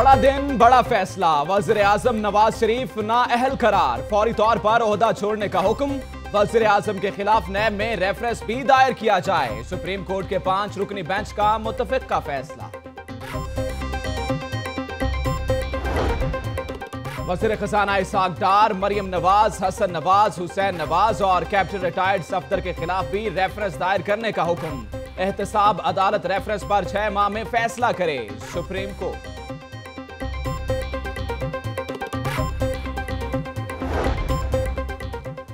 बड़ा दिन बड़ा फैसला। वज़ीर आज़म नवाज शरीफ नाअहल करार, फौरी तौर पर ओहदा छोड़ने का हुक्म। वज़ीर आज़म के खिलाफ नैब में रेफरेंस भी दायर किया जाए। सुप्रीम कोर्ट के 5 रुकनी बेंच का मुत्तफिक का फैसला। वज़ीर खजाना इसहाक डार, मरियम नवाज, हसन नवाज, हुसैन नवाज और कैप्टन रिटायर्ड सफदर के खिलाफ भी रेफरेंस दायर करने का हुक्म। एहतसाब अदालत रेफरेंस पर 6 माह में फैसला करे। Supreme court.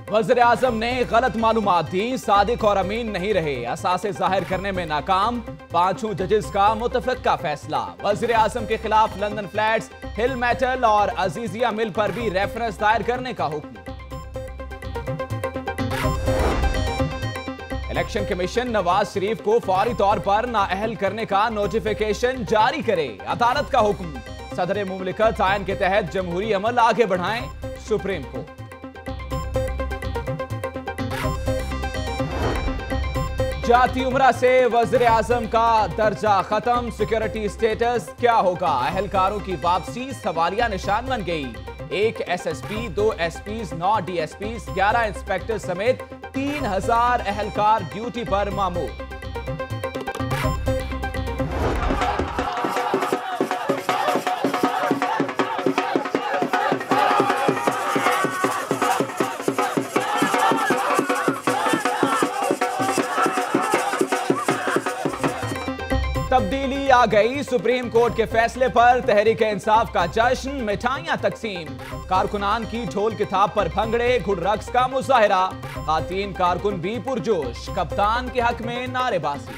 वज़ीर आज़म ने गलत मालूमात दी, सादिक और अमीन नहीं रहे, असासे जाहिर करने में नाकाम। 5 जजेस का मुत्तफिक फैसला। वज़ीर आज़म के खिलाफ लंदन फ्लैट्स, हिल मेटल और अजीजिया मिल पर भी रेफरेंस दायर करने का हुक्म। इलेक्शन कमीशन नवाज शरीफ को फौरी तौर पर नाअहल करने का नोटिफिकेशन जारी करे। अदालत का हुक्म। सदर मुमलिकत आयन के तहत जमहूरी अमल आगे बढ़ाएं। Supreme court. जाती उम्रा से वज़ीर आज़म का दर्जा खत्म, सिक्योरिटी स्टेटस क्या होगा? अहलकारों की वापसी सवालिया निशान बन गई। 1 SSP, 2 SPs, 9 DSPs, 11 इंस्पेक्टर समेत 3000 अहलकार ड्यूटी पर मामूर। तब्दीली आ गई। सुप्रीम कोर्ट के फैसले पर तहरीक इंसाफ का जश्न, मिठाइयां तकसीम। कारकुनान की ढोल की थाप पर भंगड़े, घुड़ रक्स का मुजाहिरा। खातीन कारकुन भी पुरजोश, कप्तान के हक में नारेबाजी।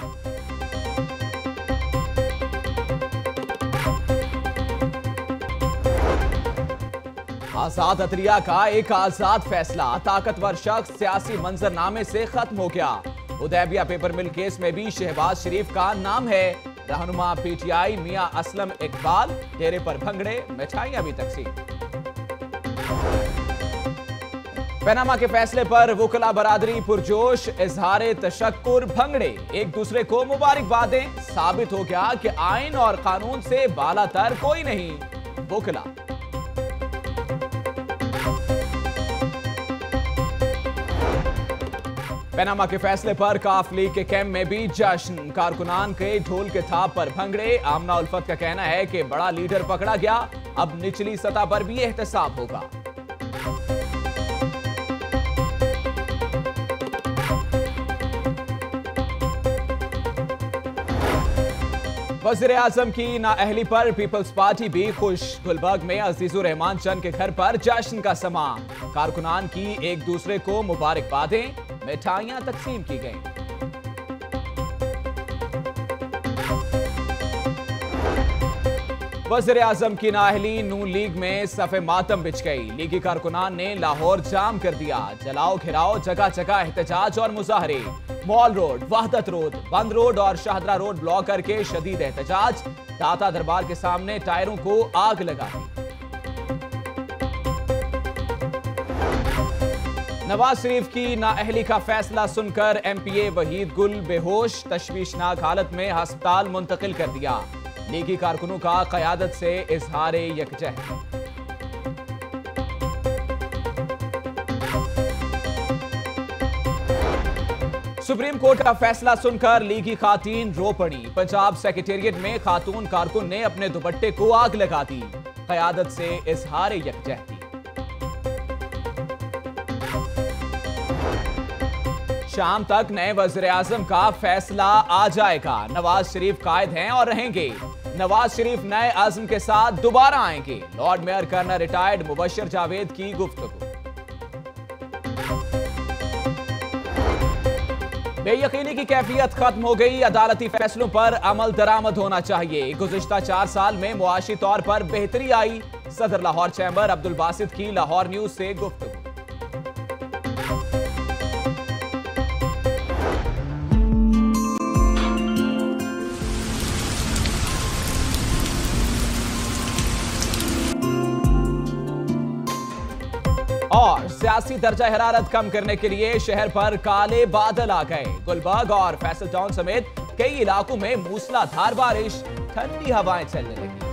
आजाद अदलिया का एक आजाद फैसला। ताकतवर शख्स सियासी मंजरनामे से खत्म हो गया। उदैबिया पेपर मिल केस में भी शहबाज शरीफ का नाम है। रहनुमा PTI मियां असलम इकबाल, डेरे पर भंगड़े, मिठाइयां भी तकसीम। पनामा के फैसले पर वुकला बरादरी पुरजोश, इजहारे तशक्कुर, भंगड़े, एक दूसरे को मुबारकबादें। साबित हो गया कि आइन और कानून से बालातर कोई नहीं। वुकला। पनामा के फैसले पर काफ लीग के कैंप में भी जश्न। कारकुनान के ढोल के थाप पर भंगड़े। आमना उल्फत का कहना है कि बड़ा लीडर पकड़ा गया, अब निचली सतह पर भी एहतसाब होगा। वज़ीर आज़म की नाअहली पर पीपल्स पार्टी भी खुश। गुलबर्ग में अजीजुर रहमान चंद के घर पर जश्न का समा। कारकुनान की एक दूसरे को मुबारकबादें, मिठाइयां तकसीम की गईं। वज़ीर आज़म की नाअहली नून लीग में सफ़े मातम बिछ गई। लीगी कारकुनान ने लाहौर जाम कर दिया। जलाओ घिराओ, जगह जगह एहतजाज और मुजाहरे। मॉल रोड, वहदत रोड, बंद रोड और शाहदरा रोड ब्लॉक करके शदीद एहतजाज। दाता दरबार के सामने टायरों को आग लगा दी। नवाज शरीफ की नाअहली का फैसला सुनकर MPA वहीद गुल बेहोश, तशवीशनाक हालत में अस्पताल मुंतकिल कर दिया। लीगी कारकुनों का क़यादत से इजहारे यकजहती। सुप्रीम कोर्ट का फैसला सुनकर लीगी खातीन रो पड़ी। पंजाब सेक्रेटेरिएट में खातून कारकुन ने अपने दुपट्टे को आग लगा दी। क़यादत से इजहारे यकजहती। शाम तक नए वज़ीर आज़म का फैसला आ जाएगा। नवाज शरीफ कायद हैं और रहेंगे। नवाज शरीफ नए आज़म के साथ दोबारा आएंगे। लॉर्ड मेयर करना रिटायर्ड मुबशर जावेद की गुफ्तगू। बेयकीनी की कैफियत खत्म हो गई। अदालती फैसलों पर अमल दरामद होना चाहिए। गुज़िश्ता 4 साल में मुआशी तौर पर बेहतरी आई। सदर लाहौर चैम्बर अब्दुल बासित की लाहौर न्यूज से गुफ्तगू। और सियासी दर्जा हरारत कम करने के लिए शहर पर काले बादल आ गए। गुलबर्ग और फैसल टाउन समेत कई इलाकों में मूसलाधार बारिश, ठंडी हवाएं चलने लगी।